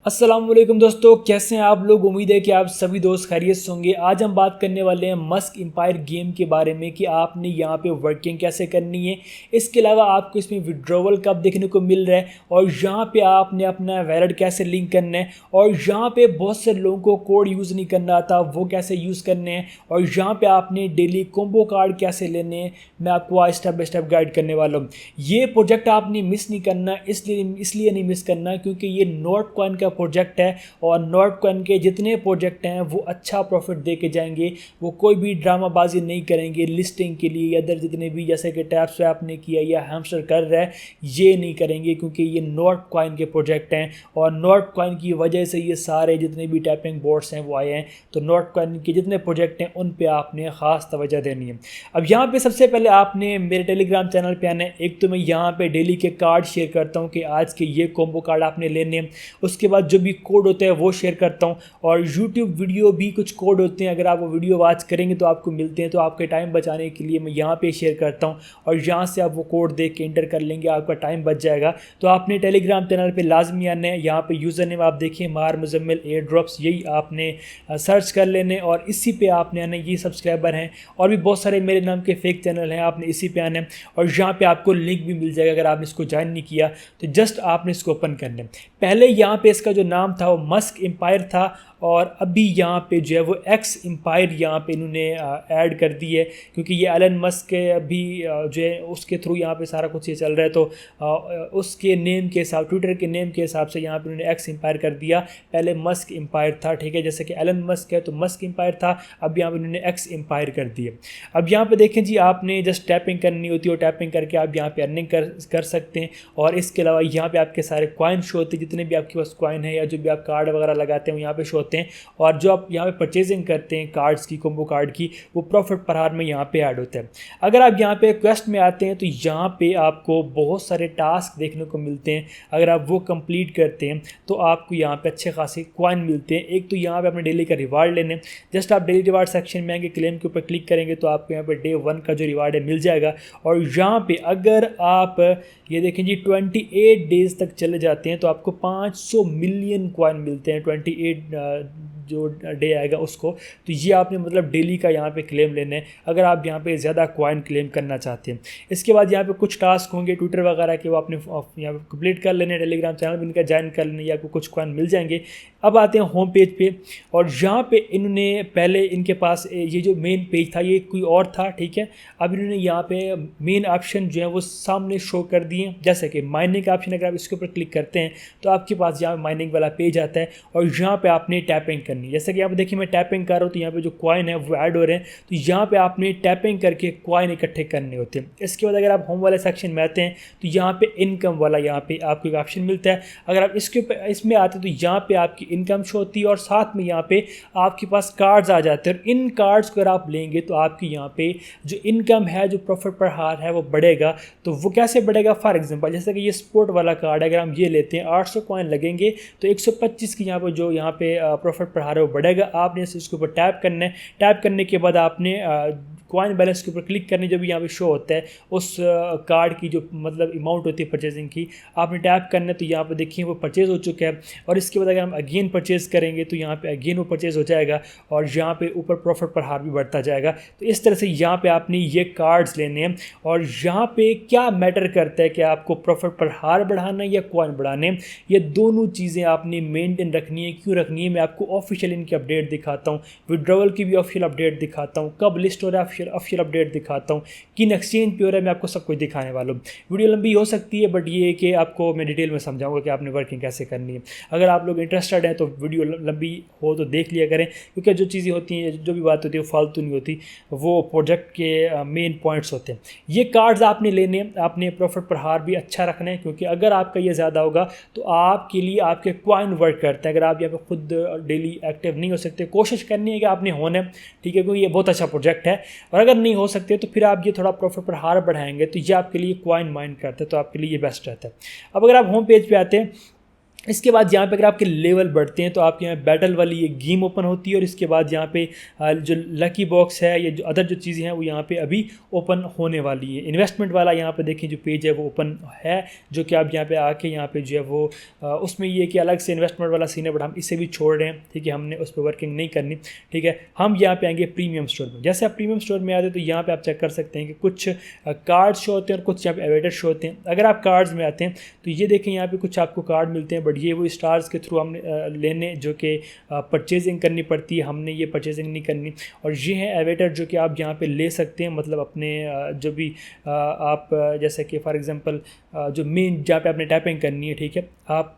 अस्सलाम वालेकुम दोस्तों, कैसे हैं आप लोग। उम्मीद है कि आप सभी दोस्त खैरियत से होंगे। आज हम बात करने वाले हैं मस्क एम्पायर गेम के बारे में कि आपने यहाँ पे वर्किंग कैसे करनी है। इसके अलावा आपको इसमें विड्रॉवल कब देखने को मिल रहा है और यहाँ पे आपने अपना वैलेट कैसे लिंक करना है और यहाँ पे बहुत से लोगों को कोड यूज़ नहीं करना आता, वो कैसे यूज़ करने हैं और यहाँ पे आपने डेली कॉम्बो कार्ड कैसे लेने हैं। मैं आपको आज स्टेप बाय स्टेप गाइड करने वाला हूँ। ये प्रोजेक्ट आपने मिस नहीं करना, इसलिए नहीं मिस करना क्योंकि ये नॉट कॉइन का प्रोजेक्ट है और नॉट कॉइन के जितने प्रोजेक्ट हैं वो अच्छा प्रॉफिट दे के जाएंगे। वो कोई भी ड्रामाबाजी नहीं करेंगे लिस्टिंग के लिए। अदर जितने भी जैसे कि टैप स्वैप ने किया या हैमस्टर कर रहा है, ये नहीं करेंगे क्योंकि ये नॉट कॉइन के प्रोजेक्ट हैं और नॉट कॉइन की वजह से ये सारे जितने भी टैपिंग बोर्ड्स हैं वो आए हैं। तो नॉट कॉइन के जितने प्रोजेक्ट हैं उन पे आपने ख़ास तवज्जो देनी है। अब यहाँ पे सबसे पहले आपने मेरे टेलीग्राम चैनल पे आना है। एक तो मैं यहाँ पे डेली के कार्ड शेयर करता हूँ कि आज के ये कॉम्बो कार्ड आपने लेने हैं। उसके बाद जो भी कोड होते हैं वो शेयर करता हूँ और यूट्यूब वीडियो भी कुछ कोड होते हैं, अगर आप वो वीडियो वॉच करेंगे तो आपको मिलते हैं। तो आपके टाइम बचाने के लिए मैं यहाँ पे शेयर करता हूँ और यहाँ से आप वो कोड देख के इंटर कर लेंगे, आपका टाइम बच जाएगा। तो आपने टेलीग्राम चैनल पे लाजमी आना है। यहाँ पे यूज़र नेम आप देखिए मार मुजम्मिल एयर ड्रॉप्स, यही आपने सर्च कर लेने और इसी पे आपने आना। ये सब्सक्राइबर हैं और भी बहुत सारे मेरे नाम के फेक चैनल हैं, आपने इसी पे आना है और यहाँ पे आपको लिंक भी मिल जाएगा। अगर आपने इसको ज्वाइन नहीं किया तो जस्ट आपने इसको ओपन करना है। पहले यहाँ पे इसका जो नाम था वो मस्क एम्पायर था और अभी यहाँ पे जो है वो एक्स एम्पायर यहाँ पे इन्होंने ऐड कर दी है क्योंकि ये एलन मस्क के अभी जो है उसके थ्रू यहाँ पे सारा कुछ ये चल रहा है। तो उसके नेम के हिसाब, ट्विटर के नेम के हिसाब से यहाँ पे उन्होंने एक्स एम्पायर कर दिया। पहले मस्क एम्पायर था, ठीक है, जैसे कि एलन मस्क है तो मस्क एम्पायर था, अब यहाँ पे उन्होंने एक्स एम्पायर कर दिया। अब यहाँ पे देखें जी, आपने जस्ट टैपिंग करनी होती है और टैपिंग करके आप यहाँ पे अर्निंग कर सकते हैं। और इसके अलावा यहाँ पे आपके सारे कॉइन शो होते हैं, जितने भी आपके पास कॉइन है या जो भी आप कार्ड वगैरह लगाते हैं वो यहाँ पे शो होते हैं। और जो आप यहाँ पे परचेजिंग करते हैं कार्ड्स की, कॉम्बो कार्ड की, वो प्रॉफिट पर हार में यहाँ पे ऐड होता है। अगर आप यहाँ पे क्वेस्ट में आते हैं तो यहाँ पे आपको बहुत सारे टास्क देखने को मिलते हैं। अगर आप वो कंप्लीट करते हैं तो आपको यहाँ पे अच्छे खासे कॉइन मिलते हैं। एक तो यहाँ पे अपने डेली का रिवार्ड लेने, जस्ट आप डेली रिवार्ड सेक्शन में आएंगे, क्लेम के ऊपर क्लिक करेंगे तो आपको यहाँ पे डे 1 का जो रिवार्ड है मिल जाएगा। और यहाँ पे अगर आप ये देखें जी 28 डेज़ तक चले जाते हैं तो आपको 500 मिलियन कॉइन मिलते हैं। 28 जो डे आएगा उसको, तो ये आपने मतलब डेली का यहाँ पे क्लेम लेना है अगर आप यहाँ पे ज़्यादा कॉइन क्लेम करना चाहते हैं। इसके बाद यहाँ पे कुछ टास्क होंगे ट्विटर वगैरह के, वो आपने यहाँ पे कंप्लीट कर लेने, टेलीग्राम चैनल भी इनका ज्वाइन कर लेने, या आपको कुछ कॉइन मिल जाएंगे। अब आते हैं होम पेज पे और यहाँ पे इन्होंने पहले इनके पास ये जो मेन पेज था ये कोई और था, ठीक है। अब इन्होंने यहाँ पे मेन ऑप्शन जो है वो सामने शो कर दिए, जैसे कि माइनिंग का ऑप्शन। अगर आप इसके ऊपर क्लिक करते हैं तो आपके पास यहाँ माइनिंग वाला पेज आता है और यहाँ पे आपने टैपिंग करनी। जैसे कि यहाँ पे देखिए मैं टैपिंग कर रहा हूँ तो यहाँ पे जो कॉइन है वो ऐड हो रहे हैं, तो यहाँ पे आपने टैपिंग करके कॉइन इकट्ठे करने होते हैं। इसके बाद अगर आप होम वाले सेक्शन में आते हैं तो यहाँ पे इनकम वाला यहाँ पे आपको एक ऑप्शन मिलता है। अगर आप इसमें आते हैं तो यहाँ पे आपकी इनकम शो होती है और साथ में यहाँ पे आपके पास कार्ड्स आ जाते हैं और इन कार्ड्स को अगर आप लेंगे तो आपकी यहाँ पे जो इनकम है, जो प्रॉफिट पर हार है वो बढ़ेगा। तो वो कैसे बढ़ेगा, फॉर एग्जांपल जैसे कि ये स्पोर्ट वाला कार्ड अगर हम ये लेते हैं 800 कॉइन लगेंगे तो 125 की यहाँ पे जो यहाँ पे प्रॉफिट पर हार है वो बढ़ेगा। आपने इसके ऊपर टैप करना है, टैप करने के बाद आपने कॉइन बैलेंस के ऊपर क्लिक करने, जो भी यहाँ पे शो होता है उस कार्ड की जो मतलब अमाउंट होती है परचेजिंग की, आपने टैप करना है तो यहाँ पे देखिए वो परचेज़ हो चुका है। और इसके बाद अगर हम अगेन परचेज़ करेंगे तो यहाँ पे अगेन वो परचेज़ हो जाएगा और यहाँ पे ऊपर प्रॉफिट पर हार भी बढ़ता जाएगा। तो इस तरह से यहाँ पे आपने ये कार्ड्स लेने हैं और यहाँ पे क्या मैटर करता है कि आपको प्रॉफिट पर हार बढ़ाना है या कॉइन बढ़ाने, ये दोनों चीज़ें आपने मेनटेन रखनी है। क्यों रखनी है, मैं आपको ऑफिशियल इनकी अपडेट दिखाता हूँ, विड्रॉवल की भी ऑफिशियल अपडेट दिखाता हूँ, कब लिस्ट हो रहा है ऑफिशियल अपडेट दिखाता हूँ, किन एक्सचेंज पे हो रहा है, मैं आपको सब कुछ दिखाने वाला हूँ। वीडियो लंबी हो सकती है बट ये है कि आपको मैं डिटेल में समझाऊंगा कि आपने वर्किंग कैसे करनी है। अगर आप लोग इंटरेस्टेड हैं तो वीडियो लंबी हो तो देख लिया करें, क्योंकि जो चीज़ें होती हैं, जो भी बात होती है वो फालतू नहीं होती, वो प्रोजेक्ट के मेन पॉइंट्स होते हैं। ये कार्ड्स आपने लेने, आपने प्रॉफिट पर हार भी अच्छा रखना है क्योंकि अगर आपका ये ज़्यादा होगा तो आपके लिए आपके कॉइन वर्क करते हैं। अगर आप यहाँ पे खुद डेली एक्टिव नहीं हो सकते, कोशिश करनी है कि आपने होना, ठीक है, क्योंकि ये बहुत अच्छा प्रोजेक्ट है। और अगर नहीं हो सकते तो फिर आप ये थोड़ा प्रॉफिट पर हार बढ़ाएंगे तो ये आपके लिए कॉइन माइन करते हैं, तो आपके लिए ये बेस्ट रहता है। अब अगर आप होम पेज पे आते हैं इसके बाद यहाँ पे अगर आपके लेवल बढ़ते हैं तो आपके यहाँ बैटल वाली ये गेम ओपन होती है, और इसके बाद यहाँ पे जो लकी बॉक्स है, ये जो अदर जो चीज़ें हैं वो यहाँ पे अभी ओपन होने वाली है। इन्वेस्टमेंट वाला यहाँ पे देखें जो पेज है वो ओपन है, जो कि आप यहाँ पे आके यहाँ पे जो है वो उसमें ये कि अलग से इन्वेस्टमेंट वाला सीन है, बट हम इसे भी छोड़ रहे हैं, ठीक है, हमने उस पर वर्किंग नहीं करनी, ठीक है। हम यहाँ पे आएंगे प्रीमियम स्टोर में। जैसे आप प्रीमियम स्टोर में आते हैं तो यहाँ पे आप चेक कर सकते हैं कि कुछ कार्ड शो होते हैं और कुछ यहाँ पे एवेटर शो होते हैं। अगर आप कार्ड्स में आते हैं तो ये देखें यहाँ पे कुछ आपको कार्ड मिलते हैं, बट ये वो स्टार्स के थ्रू हमने लेने जो कि परचेजिंग करनी पड़ती है, हमने ये परचेजिंग नहीं करनी। और ये है एवेटर जो कि आप यहाँ पे ले सकते हैं, मतलब अपने जो भी आप जैसे कि फॉर एग्जांपल जो मेन जहाँ पे आपने टाइपिंग करनी है, ठीक है, आप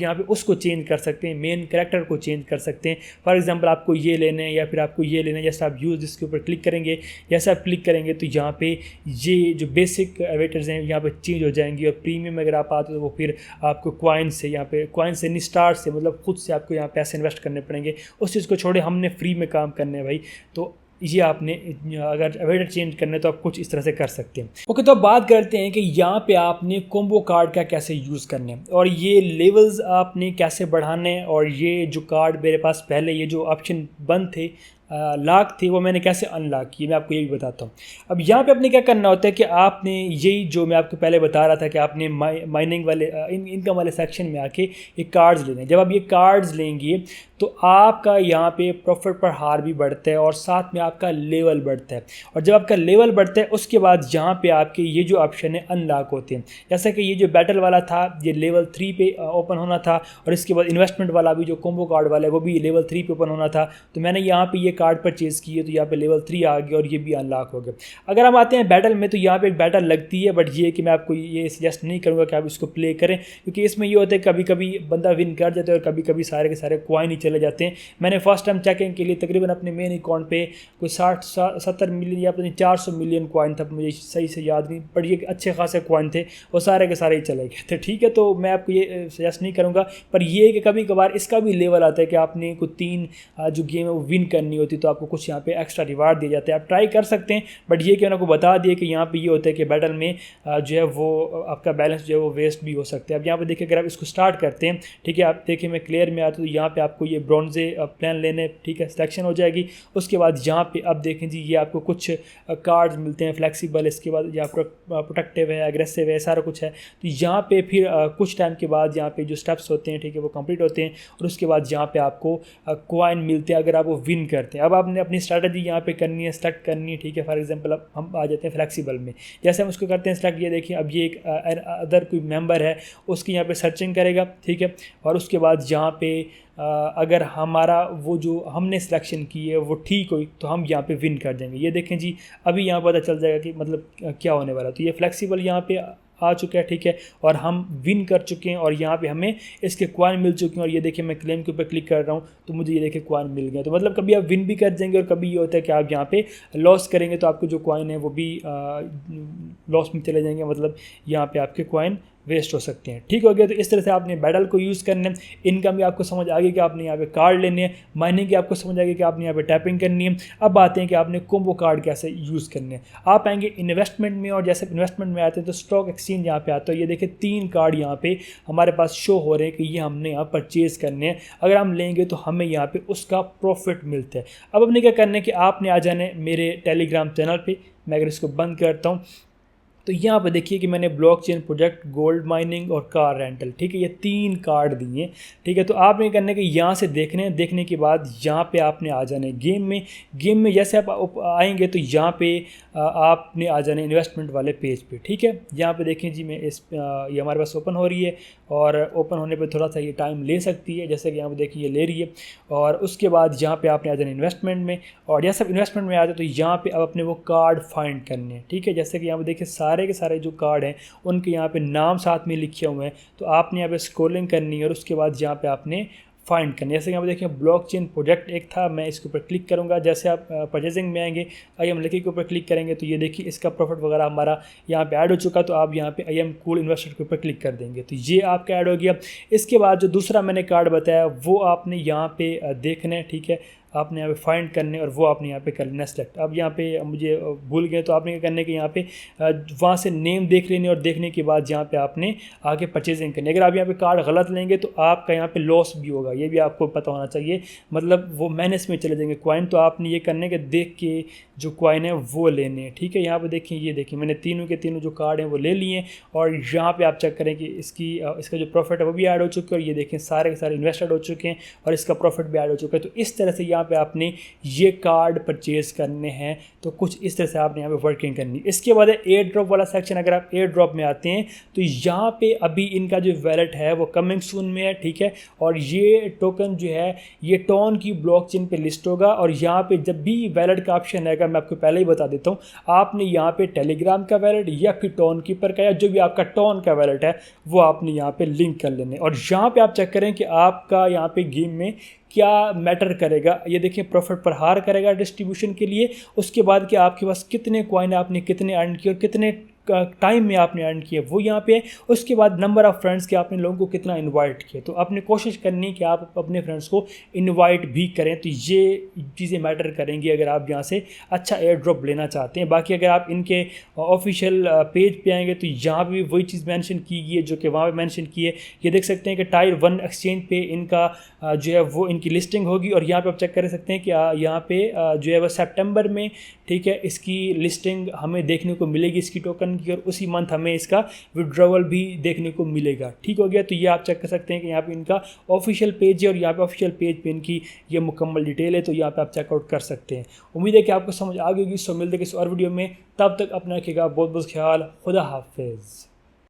यहाँ पे उसको चेंज कर सकते हैं, मेन कैरेक्टर को चेंज कर सकते हैं। फॉर एग्जांपल आपको ये लेना है या फिर आपको ये लेना है, जैसे आप यूज़ इसके ऊपर क्लिक करेंगे, जैसे आप क्लिक करेंगे तो यहाँ पे ये जो बेसिक एवेटर्स हैं यहाँ पे चेंज हो जाएंगी। और प्रीमियम अगर आप आते हो तो वो फिर आपको कॉइन से, यहाँ पे कॉइन से नहीं स्टार से, मतलब खुद से आपको यहाँ पैसे इन्वेस्ट करने पड़ेंगे। उस चीज़ को छोड़े, हमने फ्री में काम करना है भाई। तो ये आपने अगर एवेटर चेंज करना है तो आप कुछ इस तरह से कर सकते हैं। ओके, तो अब बात करते हैं कि यहाँ पे आपने कॉम्बो कार्ड का कैसे यूज़ करना है और ये लेवल्स आपने कैसे बढ़ाने हैं, और ये जो कार्ड मेरे पास पहले ये जो ऑप्शन बंद थे, लॉक थे, वो मैंने कैसे अनलॉक किए, मैं आपको ये भी बताता हूँ। अब यहाँ पे आपने क्या करना होता है कि आपने यही जो मैं आपको पहले बता रहा था कि आपने माइनिंग वाले इनकम वाले सेक्शन में आके ये कार्ड्स लेने। जब आप ये कार्ड्स लेंगे तो आपका यहाँ पे प्रॉफिट पर हार भी बढ़ता है और साथ में आपका लेवल बढ़ता है। और जब आपका लेवल बढ़ता है उसके बाद यहाँ पे आपके ये जो ऑप्शन है अनलॉक होते हैं। जैसा कि ये जो बैटल वाला था ये लेवल 3 पे ओपन होना था, और इसके बाद इन्वेस्टमेंट वाला भी जो कॉम्बो कार्ड वाला है वो भी लेवल 3 पे ओपन होना था। तो मैंने यहाँ पे ये कार्ड परचेज़ किए तो यहाँ पे लेवल 3 आ गया और ये भी अनलॉक हो गया। अगर हम आते हैं बैटल में तो यहाँ पे एक बैटल लगती है, बट ये कि मैं आपको ये सजेस्ट नहीं करूँगा कि आप इसको प्ले करें, क्योंकि इसमें ये होता है कभी कभी बंदा विन कर जाता है और कभी कभी सारे के सारे कॉइन ही चले जाते हैं। मैंने फर्स्ट टाइम चेकिंग के लिए तकरीबन अपने मेन अकाउंट पे कोई 60-70 मिलियन या पता नहीं 400 मिलियन कॉइन था, मुझे सही से याद नहीं, बट ये अच्छे खासे कॉइन थे, वो सारे के सारे ही चले गए थे, ठीक है। तो मैं आपको ये सजेस्ट नहीं करूँगा, पर ये कि कभी कभार इसका भी लेवल आता है कि आपने कोई 3 जो गेम है वो विन करनी होती, तो आपको कुछ यहाँ पे एक्स्ट्रा रिवार्ड दिए जाते हैं, आप ट्राई कर सकते हैं। बट ये कि उनको बता दिए कि यहाँ पे ये होता है कि बैटल में जो है वो आपका बैलेंस जो है वो वेस्ट भी हो सकता है। अब यहाँ पे देखिए अगर आप इसको स्टार्ट करते हैं, ठीक है, आप देखिए मैं क्लियर में आता हूँ तो यहाँ पे आपको ये ब्रॉन्जे प्लान लेने, ठीक है, सिलेक्शन हो जाएगी। उसके बाद यहाँ पे अब देखें जी ये आपको कुछ कार्ड्स मिलते हैं फ्लेक्सिबल, इसके बाद यहाँ प्रोटेक्टिव है, एग्रेसिव है, सारा कुछ है। तो यहाँ पे फिर कुछ टाइम के बाद यहाँ पे जो स्टेप्स होते हैं, ठीक है, वो कंप्लीट होते हैं और उसके बाद यहाँ पे आपको कॉइन मिलते हैं अगर आप वो विन करते हैं। अब आपने अपनी स्ट्रैटेजी यहाँ पे करनी है, सेलेक्ट करनी है, ठीक है। फॉर एग्जांपल अब हम आ जाते हैं फ्लेक्सिबल में, जैसे हम उसको करते हैं सेलेक्ट, ये देखिए अब ये एक अदर कोई मेंबर है उसकी यहाँ पे सर्चिंग करेगा, ठीक है, और उसके बाद यहाँ पे अगर हमारा वो जो हमने सिलेक्शन की है वो ठीक हुई तो हम यहाँ पे विन कर देंगे। ये देखें जी अभी यहाँ पता चल जाएगा कि मतलब क्या होने वाला। तो ये फ्लेक्सिबल यहाँ पे आ चुका है, ठीक है, और हम विन कर चुके हैं और यहाँ पे हमें इसके कॉइन मिल चुके हैं। और ये देखिए मैं क्लेम के ऊपर क्लिक कर रहा हूँ तो मुझे ये देखिए कॉइन मिल गया। तो मतलब कभी आप विन भी कर जाएंगे और कभी ये होता है कि आप यहाँ पे लॉस करेंगे तो आपके जो कॉइन है वो भी लॉस में चले जाएंगे, मतलब यहाँ पे आपके कॉइन वेस्ट हो सकते हैं, ठीक हो गया। तो इस तरह से आपने बैटल को यूज़ करना है। इनकम भी आपको समझ आ गई कि आपने यहाँ पे कार्ड लेने हैं, माइनिंग की आपको समझ आ गई कि आपने यहाँ पे टैपिंग करनी है। अब आते हैं कि आपने कॉम्बो कार्ड कैसे यूज़ करने हैं। आप आएंगे इन्वेस्टमेंट में और जैसे इन्वेस्टमेंट में आते हैं तो स्टॉक एक्सचेंज यहाँ पे आता है। ये देखिए 3 कार्ड यहाँ पे हमारे पास शो हो रहे हैं कि ये हमने यहाँ परचेज़ करने हैं। अगर हम लेंगे तो हमें यहाँ पे उसका प्रॉफिट मिलता है। अब अपने क्या करना है कि आपने आ जाना है मेरे टेलीग्राम चैनल पर। मैं अगर इसको बंद करता हूँ तो यहाँ पे देखिए कि मैंने ब्लॉकचेन प्रोजेक्ट, गोल्ड माइनिंग और कार रेंटल, ठीक है, ये 3 कार्ड दिए, ठीक है। तो आपने करने के यहाँ से देखने के बाद यहाँ पे आपने आ जाना है गेम में जैसे आप आएंगे तो यहाँ पे आपने आ जाना है इन्वेस्टमेंट वाले पेज पे, ठीक है। यहाँ पे देखें जी मैं ये हमारे पास ओपन हो रही है और ओपन होने पे थोड़ा सा ये टाइम ले सकती है, जैसे कि यहाँ पे देखिए ये ले रही है। और उसके बाद यहाँ पे आपने आ जाना इन्वेस्टमेंट में, और जैसे इन्वेस्टमेंट में आ जाए तो यहाँ पे अब अपने वो कार्ड फाइंड करने हैं, ठीक है। जैसे कि यहाँ पे देखिए सारे के सारे जो कार्ड हैं उनके यहाँ पे नाम साथ में लिखे हुए हैं, तो आपने यहाँ पे स्क्रॉलिंग करनी है और उसके बाद यहाँ पे आपने फाइंड करनी है। जैसे यहाँ पे देखिए ब्लॉकचेन प्रोजेक्ट एक था, मैं इसके ऊपर क्लिक करूँगा। जैसे आप परचेजिंग में आएंगे आई एम लकी के ऊपर क्लिक करेंगे तो ये देखिए इसका प्रॉफिट वगैरह हमारा यहाँ पे ऐड हो चुका। तो आप यहाँ पे आई एम कूल इन्वेस्टर के ऊपर क्लिक कर देंगे तो ये आपका ऐड हो गया। इसके बाद जो दूसरा मैंने कार्ड बताया वो आपने यहाँ पे देखना है, ठीक है। आपने यहाँ पे फाइंड करने और वो आपने यहाँ पे कर लेना सेलेक्ट। अब यहाँ पे मुझे भूल गए तो आपने क्या करना है कि यहाँ पे वहाँ से नेम देख लेने और देखने के बाद यहाँ पे आपने आगे परचेजिंग करनी। अगर आप यहाँ पे कार्ड गलत लेंगे तो आपका यहाँ पे लॉस भी होगा, ये भी आपको पता होना चाहिए, मतलब वो माइनस में चले जाएंगे कॉइन। तो आपने ये करने के देख के जो कॉइन है वो लेने हैं, ठीक है। यहाँ पे देखिए, ये देखिए मैंने तीनों के तीनों जो कार्ड हैं वो ले लिए हैं और यहाँ पे आप चेक करें कि इसका जो प्रॉफिट है वो भी ऐड हो चुका है और ये देखें सारे के सारे इन्वेस्टेड हो चुके हैं और इसका प्रॉफिट भी ऐड हो चुका है। तो इस तरह से यहाँ पे आपने ये कार्ड परचेज करने हैं, तो कुछ इस तरह से आपने यहाँ पे वर्किंग करनी। इसके बाद है एयर ड्रॉप वाला सेक्शन। अगर आप एयर ड्रॉप में आते हैं तो यहाँ पे अभी इनका जो वैलेट है वो कमिंग सून में है, ठीक है। और ये टोकन जो है ये टॉन की ब्लॉकचेन पे लिस्ट होगा और यहाँ पे जब भी वैलेट का ऑप्शन आएगा, मैं आपको पहले ही बता देता हूँ, आपने यहाँ पे टेलीग्राम का वैलेट या फिर टॉन कीपर का या जो भी आपका टॉन का वैलेट है वो आपने यहाँ पे लिंक कर लेने। और यहाँ पे आप चेक करें कि आपका यहाँ पे गेम में क्या मैटर करेगा। ये देखिए प्रॉफिट पर हार करेगा डिस्ट्रीब्यूशन के लिए, उसके बाद कि आपके पास कितने कॉइन आपने कितने अर्न किए और कितने टाइम में आपने अर्न किए वो यहाँ पे है। उसके बाद नंबर ऑफ़ फ्रेंड्स के आपने लोगों को कितना इनवाइट किया, तो आपने कोशिश करनी कि आप अपने फ्रेंड्स को इनवाइट भी करें। तो ये चीज़ें मैटर करेंगी अगर आप यहाँ से अच्छा एयर ड्रॉप लेना चाहते हैं। बाकी अगर आप इनके ऑफिशियल पेज पे आएंगे तो यहाँ पे भी वही चीज़ मेंशन की गई है जो कि वहाँ पे मेंशन की है। ये देख सकते हैं कि टायर 1 एक्सचेंज पे इनका जो है वो इनकी लिस्टिंग होगी और यहाँ पे आप चेक कर सकते हैं कि यहाँ पे जो है वो सितंबर में, ठीक है, इसकी लिस्टिंग हमें देखने को मिलेगी इसकी टोकन की और उसी मंथ हमें इसका विड्रॉवल भी देखने को मिलेगा। ठीक हो गया। तो ये आप चेक कर सकते हैं कि यहाँ पे इनका ऑफिशियल पेज है और यहाँ पे ऑफिशियल पेज पे इनकी ये मुकम्मल डिटेल है, तो यहाँ पे आप चेकआउट कर सकते हैं। उम्मीद है कि आपको समझ आ गई होगी। सो मिलते हैं किसी और वीडियो में, तब तक अपना रखिएगा बहुत बहुत ख्याल। खुदा हाफिज़।